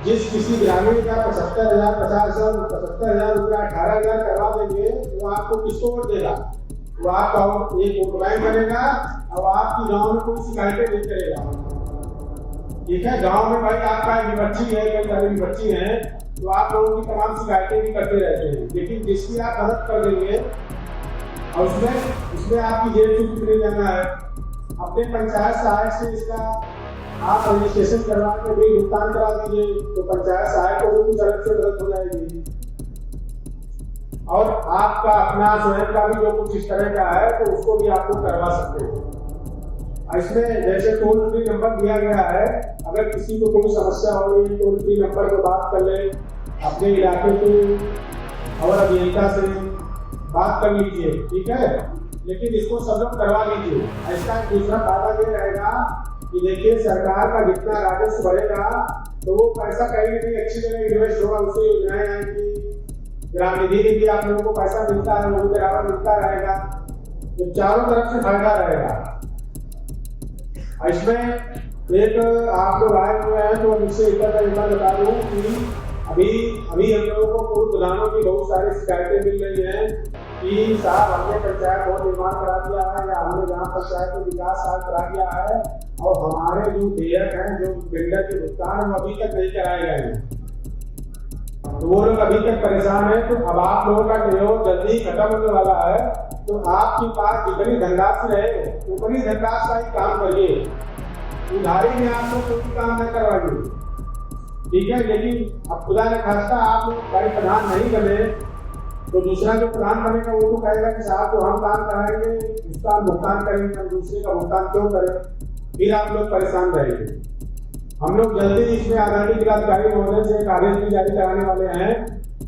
जिस किसी ग्रामीण का 75,000, 50,000, 75,000 रुपया 18,000 करवा देंगे वो आपको किसको वोट देगा? वो आपका एक वोट बैंक बनेगा और आपकी गांव में कोई शिकायतें नहीं करेगा। ठीक है, गांव में भाई आपका विपक्षी है, कई सारे विपक्षी हैं, तो आप लोगों की तमाम शिकायतें भी करते रहते हैं, लेकिन जिसकी आप मदद कर देंगे और उसमें आपकी जेब चुप नहीं जाना है। अपने पंचायत सहायक से इसका आप रजिस्ट्रेशन करवा के भी भुगतान करा दीजिए, तो पंचायत सहायक को भी कुछ अलग से मदद हो जाएगी। और आपका अपना स्वयं का भी जो कुछ इस तरह का है तो उसको भी आप लोग करवा सकते हो। इसमें जैसे टोल फ्री नंबर दिया गया है, अगर किसी को कोई समस्या हो रही है टोल फ्री नंबर पर बात कर ले, अपने इलाके के और अभियंता से बात कर लीजिए, ठीक है। लेकिन इसको सब लोग करवा लीजिए। इसका दूसरा फायदा ये रहेगा कि देखिए सरकार का जितना राजस्व बढ़ेगा तो वो पैसा कहीं ना कहीं अच्छी जगह इन्वेस्ट होगा, उससे योजनाएं आएंगी, ग्राम निधि में भी आप लोगों को पैसा मिलता है, वो भी बराबर मिलता रहेगा, तो चारों तरफ से फायदा रहेगा। इसमें एक आप लोग आए हुए हैं तो इससे इतना बता दूं कि अभी हम लोगों को पूर्व प्रधानों की बहुत सारी शिकायतें मिल रही हैं कि साहब हमने पंचायत भवन निर्माण करा दिया है या हमने ग्राम पंचायत को विकास करा दिया है और हमारे जो देयक हैं, जो बिल्डर के भुगतान वो अभी तक नहीं कराए गए हैं, तो वो लोग अभी तक परेशान है। तो अब आप लोगों का नियोग जल्दी खत्म होने वाला है, तो आपके पास जितनी धनराशि रहे उतनी धनराशि का ही काम करिए, उधारी में आप लोग कोई काम न करवाइए, ठीक है। लेकिन अब खुदा ने खास्ता आप लोग भाई प्रधान नहीं बने तो दूसरा जो प्रधान बनेगा वो तो कहेगा कि साहब तो हम काम कराएंगे, उसका भुगतान करेंगे, हम दूसरे का भुगतान क्यों करें, फिर आप लोग परेशान रहेंगे। हम लोग जल्दी इसमें आदरणीय जिलाधिकारी महोदय से एक आदेश भी जारी कराने वाले हैं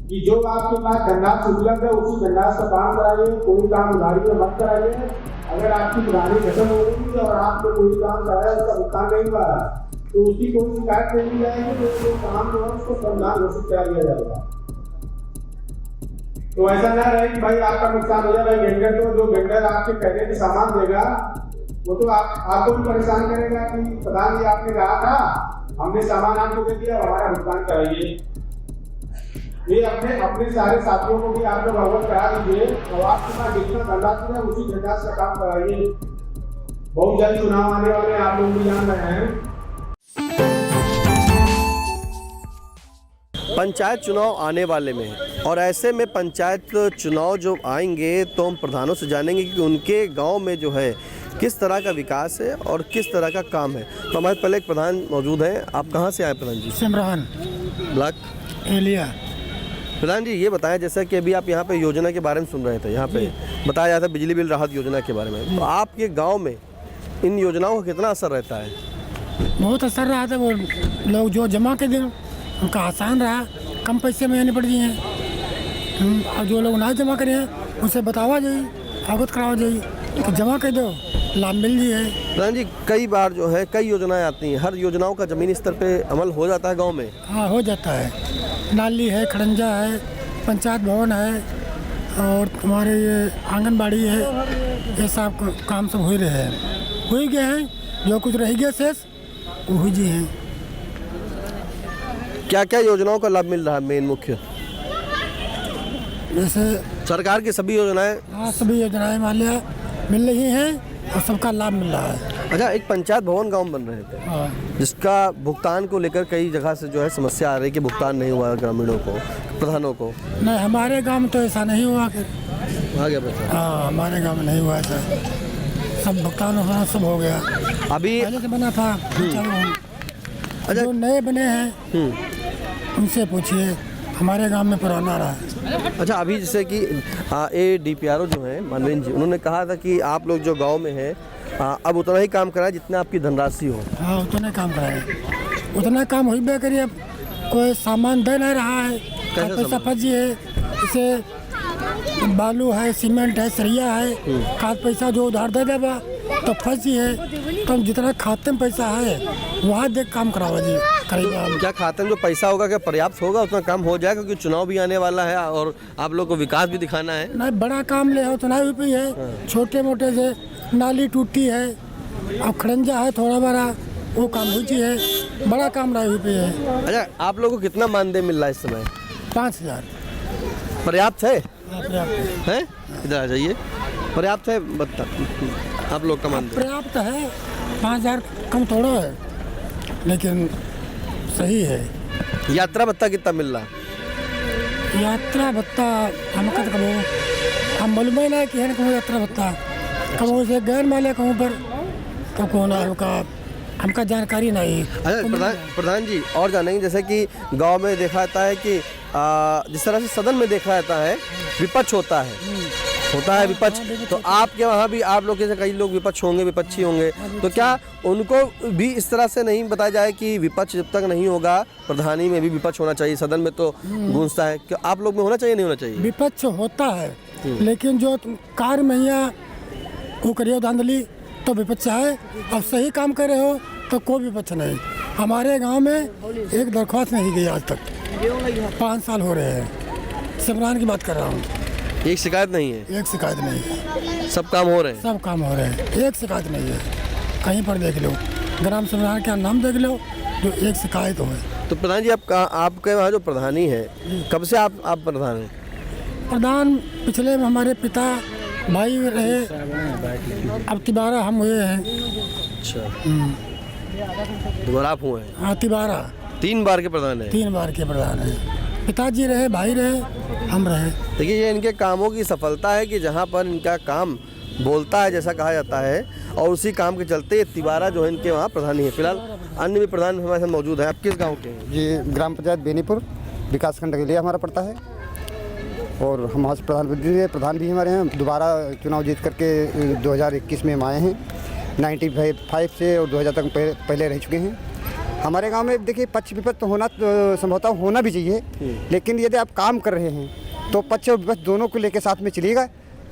कि जो आपके पास धनराशि उपलब्ध है उसी धनराशि का काम कराइए, कोई काम उधारी में मत कराइए। अगर आपकी पुरानी खत्म हो गई और आपको कोई काम कराया उसका भुगतान नहीं हुआ तो उसकी कोई शिकायत नहीं दी जाएगी, तो काम जो है उसको समाधान घोषित करा दिया जाएगा। तो ऐसा ना रहे कि भाई आपका नुकसान हो जाए, भाई वेंडर को जो वेंडर आपके कहने के सामान देगा वो तो आपको भी परेशान करेगा कि प्रधान जी आपने कहा था हमने सामान आपको दे दिया, हमारा भुगतान कराइए। ये अपने सारे साथियों को भी आप लोग अवगत करा दीजिए और आपके पास जितना धनराशि है उसी धनराशि का काम कराइए। बहुत जल्द चुनाव आने वाले हैं, आप लोग भी जान रहे हैं। पंचायत चुनाव आने वाले में है और ऐसे में पंचायत चुनाव जो आएंगे तो हम प्रधानों से जानेंगे कि उनके गांव में जो है किस तरह का विकास है और किस तरह का काम है। तो हमारे पहले एक प्रधान मौजूद हैं। आप कहाँ से आए प्रधान जी? सिमरान ब्लॉक एलिया। प्रधान जी ये बताएं, जैसा कि अभी आप यहाँ पे योजना के बारे में सुन रहे थे, यहाँ पे बताया जाता है बिजली बिल राहत योजना के बारे में, तो आपके गाँव में इन योजनाओं का कितना असर रहता है? बहुत असर रहा था। वो लोग जो जमा के दिन उनका आसान रहा, कम पैसे में आने पड़ गए हैं। और जो लोग ना जमा करें उनसे बतावा जाइए, अवगत करावा जाइए कि जमा कर दो, लाभ मिल जाए। प्रधान जी कई बार जो है कई योजनाएं आती हैं, हर योजनाओं का ज़मीनी स्तर पे अमल हो जाता है गांव में? हाँ हो जाता है। नाली है, खड़ंजा है, पंचायत भवन है और हमारे ये आंगनबाड़ी है, ये सब काम सब हो रहे हैं, हो ही गए हैं। जो कुछ रह गया शेष वो हो जी हैं। क्या क्या योजनाओं का लाभ मिल रहा है मेन मुख्य? जैसे सरकार की सभी योजनाएं? हाँ सभी योजनाएं माल्या मिल रही हैं और सबका लाभ मिल रहा है। अच्छा, एक पंचायत भवन गांव में बन रहे थे हाँ। जिसका भुगतान को लेकर कई जगह से जो है समस्या आ रही कि भुगतान नहीं हुआ ग्रामीणों को, प्रधानों को। नहीं हमारे गांव में तो ऐसा नहीं हुआ। फिर आ गया पैसा? हाँ हमारे गांव में नहीं हुआ ऐसा, सब भुगतान होना सब हो गया। अभी पहले से बना था। अच्छा, जो नए बने हैं उनसे पूछिए, हमारे गांव में पुराना रहा है। अच्छा अभी जैसे कि ADPRO जो है मनवीन जी, उन्होंने कहा था कि आप लोग जो गांव में हैं अब उतना ही काम कराए जितना आपकी धनराशि हो। हाँ उतना काम कराए, उतना काम हो बे करिए। अब कोई सामान दे नहीं रहा है, पैसा फंसी है, जैसे बालू है, सीमेंट है, सरिया है, खाद पैसा जो उधार दे देगा तो फंसी है। तो जितना खाते में पैसा है वहाँ देख काम करावा जी करेगा। क्या खाते में जो पैसा होगा क्या पर्याप्त होगा? उतना काम हो जाएगा क्योंकि चुनाव भी आने वाला है और आप लोग को विकास भी दिखाना है। नहीं बड़ा काम ले उतना भी है, छोटे मोटे से नाली टूटी है, अब खड़ंजा है थोड़ा बड़ा वो काम हो है, बड़ा काम राही पे है। अच्छा, आप लोगों को कितना मानदेय मिल रहा है इस समय? 5000 पर्याप्त है? पर्याप्त है? इधर आ जाइए। पर्याप्त है बता आप लोग का मानदेय? पर्याप्त है, 5000 कम थोड़ा है, लेकिन सही है। यात्रा भत्ता कितना मिल रहा है? यात्रा भत्ता हमका तो कहो हम मालूम ही नहीं कि है कहूँ यात्रा भत्ता कहूँ से गैर माले कहूँ पर तो कौन हमका जानकारी नहीं। अच्छा प्रधान जी, और जानेंगे जैसे कि गांव में देखा जाता है कि जिस तरह से सदन में देखा जाता है विपक्ष होता है विपक्ष, तो आपके वहाँ भी आप लोग जैसे कई लोग विपक्ष होंगे, विपक्षी होंगे, तो क्या उनको भी इस तरह से नहीं बताया जाए कि विपक्ष जब तक नहीं होगा प्रधानी में भी विपक्ष होना चाहिए? सदन में तो गूंजता है, क्या आप लोग में होना चाहिए नहीं होना चाहिए? विपक्ष होता है, लेकिन जो कार्य महिया वो करिए धांधली तो विपक्ष है, और सही काम कर रहे हो तो कोई विपक्ष नहीं। हमारे गांव में एक दरख्वास्त नहीं गई आज तक, 5 साल हो रहे हैं। सिमरान की बात कर रहा हूँ। एक शिकायत नहीं है? एक शिकायत नहीं है। सब काम हो रहे हैं? सब काम हो रहे हैं, एक शिकायत नहीं है। कहीं पर देख लो, ग्राम सिमरान का नाम देख लो जो एक शिकायत हो। तो प्रधान जी, आपके वहाँ जो प्रधानी है, कब से आप प्रधान हैं? प्रधान पिछले में हमारे पिता भाई रहे, अब तिबारा हम हुए हैं। अच्छा, दोबारा आप हुए हैं? हाँ, तिबारा 3 बार के प्रधान हैं? 3 बार के प्रधान हैं। पिताजी रहे, भाई रहे, हम रहे। देखिए, ये इनके कामों की सफलता है कि जहाँ पर इनका काम बोलता है जैसा कहा जाता है, और उसी काम के चलते तिबारा जो है इनके वहाँ प्रधानी है। फिलहाल अन्य भी प्रधान हमारे साथ मौजूद है। आप किस गाँव के हैं? जी, ग्राम पंचायत बेनीपुर विकास खंड के लिए हमारा पड़ता है, और हम वहाँ से प्रधान भी हमारे हैं। दोबारा चुनाव जीत करके 2021 में हम आए हैं। 95 से और 2000 तक पहले रह चुके हैं। हमारे गांव में देखिए, पक्ष विपक्ष तो होना संभवतः होना भी चाहिए, लेकिन यदि आप काम कर रहे हैं तो पक्ष और विपक्ष दोनों को लेकर साथ में चलिएगा,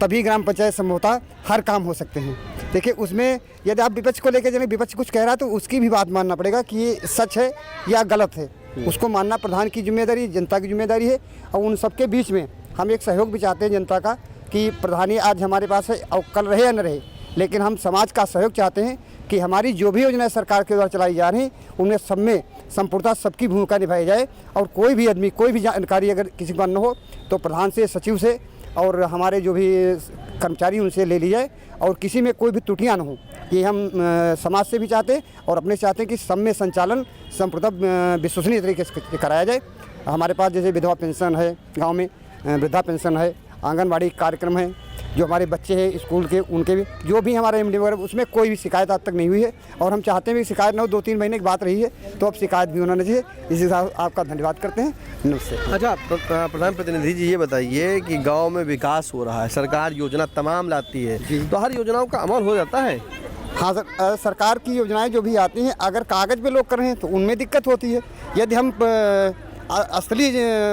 तभी ग्राम पंचायत संभवतः हर काम हो सकते हैं। देखिए, उसमें यदि आप विपक्ष को लेकर, जब विपक्ष कुछ कह रहा है तो उसकी भी बात मानना पड़ेगा कि ये सच है या गलत है। उसको मानना प्रधान की जिम्मेदारी, जनता की जिम्मेदारी है। और उन सबके बीच में हम एक सहयोग भी चाहते हैं जनता का, कि प्रधानी आज हमारे पास है और कल रहे या न रहे, लेकिन हम समाज का सहयोग चाहते हैं कि हमारी जो भी योजनाएं सरकार के द्वारा चलाई जा रही हैं उनमें सब में संपूर्णतः सबकी भूमिका निभाई जाए। और कोई भी आदमी, कोई भी जानकारी अगर किसी को न हो तो प्रधान से, सचिव से और हमारे जो भी कर्मचारी उनसे ले ली जाए, और किसी में कोई भी त्रुटियाँ न हो। ये हम समाज से भी चाहते हैं और अपने से चाहते हैं कि सब में संचालन संपूर्णतः विश्वसनीय तरीके से कराया जाए। हमारे पास जैसे विधवा पेंशन है, गाँव में वृद्धा पेंशन है, आंगनबाड़ी कार्यक्रम है, जो हमारे बच्चे हैं स्कूल के, उनके भी जो भी हमारे एमडी वगैरह, उसमें कोई भी शिकायत आज तक नहीं हुई है। और हम चाहते हैं कि शिकायत न हो। 2-3 महीने की बात रही है तो अब शिकायत भी होना नहीं चाहिए। इसी के साथ आपका धन्यवाद करते हैं। नमस्ते। अच्छा, प्रधान प्रतिनिधि जी, ये बताइए कि गांव में विकास हो रहा है, सरकार योजना तमाम लाती है, तो हर योजनाओं का अमल हो जाता है? हाँ सर, सरकार की योजनाएं जो भी आती हैं, अगर कागज़ पे लोग कर रहे हैं तो उनमें दिक्कत होती है। यदि हम असली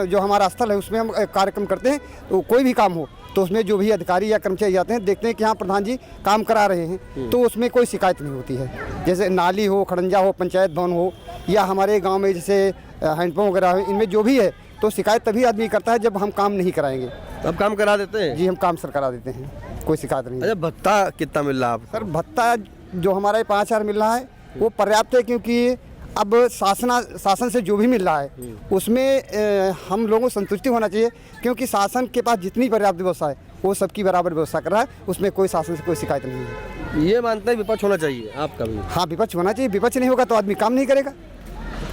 जो हमारा स्थल है उसमें हम कार्यक्रम करते हैं, तो कोई भी काम हो तो उसमें जो भी अधिकारी या कर्मचारी आते हैं, देखते हैं कि हाँ प्रधान जी काम करा रहे हैं, तो उसमें कोई शिकायत नहीं होती है। जैसे नाली हो, खड़ंजा हो, पंचायत भवन हो, या हमारे गांव में जैसे हैंडपम्प वगैरह हो, इनमें जो भी है तो शिकायत तभी आदमी करता है जब हम काम नहीं कराएंगे। अब काम करा देते हैं? जी, हम काम सर करा देते हैं, कोई शिकायत नहीं। अच्छा, भत्ता कितना मिल रहा है आपको? सर, भत्ता जो हमारे 5000 मिल रहा है वो पर्याप्त है, क्योंकि अब शासन से जो भी मिल रहा है उसमें हम लोगों को संतुष्टि होना चाहिए, क्योंकि शासन के पास जितनी पर्याप्त व्यवस्था है वो सबकी बराबर व्यवस्था कर रहा है, उसमें कोई शासन से कोई शिकायत नहीं है। ये मानते हैं विपक्ष होना चाहिए आपका भी? हाँ, विपक्ष होना चाहिए। विपक्ष नहीं होगा तो आदमी काम नहीं करेगा।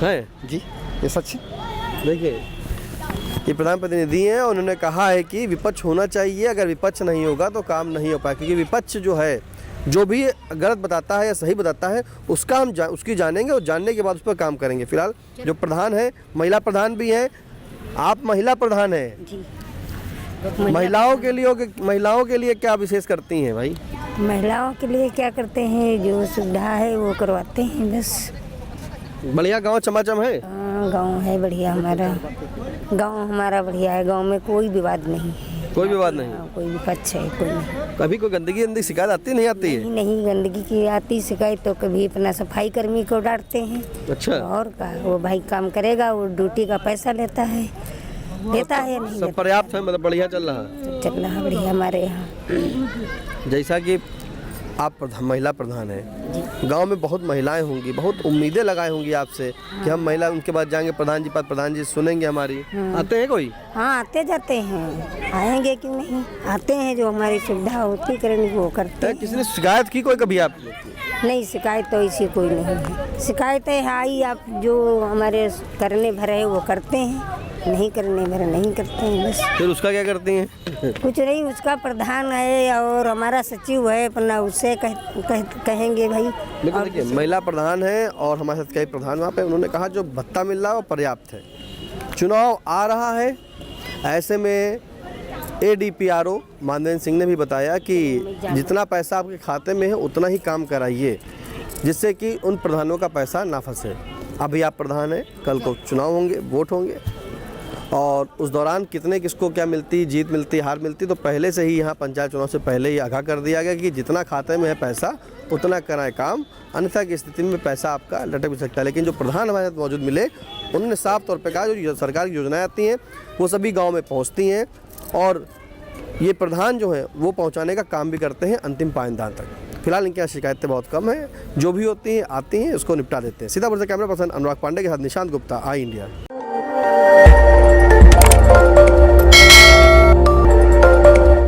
है जी, ये सच है। देखिए, ये प्रधान प्रतिनिधि हैं, उन्होंने कहा है कि विपक्ष होना चाहिए, अगर विपक्ष नहीं होगा तो काम नहीं हो पाएगा, क्योंकि विपक्ष जो है जो भी गलत बताता है या सही बताता है उसका हम उसकी जानेंगे और जानने के बाद उस पर काम करेंगे। फिलहाल जो प्रधान है, महिला प्रधान भी हैं, आप महिला प्रधान हैं जी। महिलाओं के लिए क्या विशेष करती हैं भाई? महिलाओं के लिए क्या करते हैं, जो सुविधा है वो करवाते हैं बस। बढ़िया गांव चमाचम है? गांव है बढ़िया, हमारा बढ़िया है। गांव में कोई विवाद नहीं है। कोई विवाद नहीं? कोई विपक्ष है कोई नहीं। कभी कोई गंदगी शिकायत आती नहीं आती है? नहीं, गंदगी की आती शिकायत तो कभी अपना सफाई कर्मी को डांटते हैं। अच्छा। और का वो भाई काम करेगा, वो ड्यूटी का पैसा लेता है, देता है नहीं? सब पर्याप्त है, मतलब बढ़िया चल रहा है? चल रहा बढ़िया हमारे यहाँ। जैसा कि आप महिला प्रधान हैं, गांव में बहुत महिलाएं होंगी, बहुत उम्मीदें लगाई होंगी आपसे कि हम महिला उनके बाद जाएंगे प्रधान जी पास, प्रधान जी सुनेंगे हमारी। आते हैं कोई? हाँ आते जाते हैं, आएंगे क्यों नहीं, आते हैं, जो हमारी सुविधा होती करेंगे वो करते हैं। किसी ने शिकायत की कोई कभी आप? नहीं, शिकायत तो ऐसी कोई नहीं है। शिकायतें है आई, आप जो हमारे करने भरे है वो करते हैं, नहीं करने भरे नहीं करते हैं, बस। फिर उसका क्या करती हैं? कुछ नहीं, उसका प्रधान है और हमारा सचिव है, अपना उससे कहेंगे भाई। लेकिन देखिए, महिला प्रधान है और हमारे साथ कई प्रधान वहाँ पे, उन्होंने कहा जो भत्ता मिल रहा है वो पर्याप्त है। चुनाव आ रहा है, ऐसे में ADPRO मानवेंद्र सिंह ने भी बताया कि जितना पैसा आपके खाते में है उतना ही काम कराइए, जिससे कि उन प्रधानों का पैसा ना फंसे। अभी आप प्रधान हैं, कल को चुनाव होंगे, वोट होंगे, और उस दौरान कितने किसको क्या मिलती, जीत मिलती, हार मिलती, तो पहले से ही यहाँ पंचायत चुनाव से पहले ही आगाह कर दिया गया कि जितना खाते में है पैसा उतना कराएं काम, अन्यथा की स्थिति में पैसा आपका लटक भी सकता है। लेकिन जो प्रधान हमारे साथ मौजूद मिले, उन्होंने साफ तौर पर कहा जो सरकार की योजनाएं आती हैं वो सभी गाँव में पहुँचती हैं, और ये प्रधान जो है वो पहुँचाने का काम भी करते हैं अंतिम पायदान तक। फिलहाल इनकी शिकायतें बहुत कम हैं, जो भी होती हैं आती हैं, उसको निपटा देते हैं। सीतापुर से कैमरा पर्सन अनुराग पांडे के साथ निशांत गुप्ता, आई इंडिया।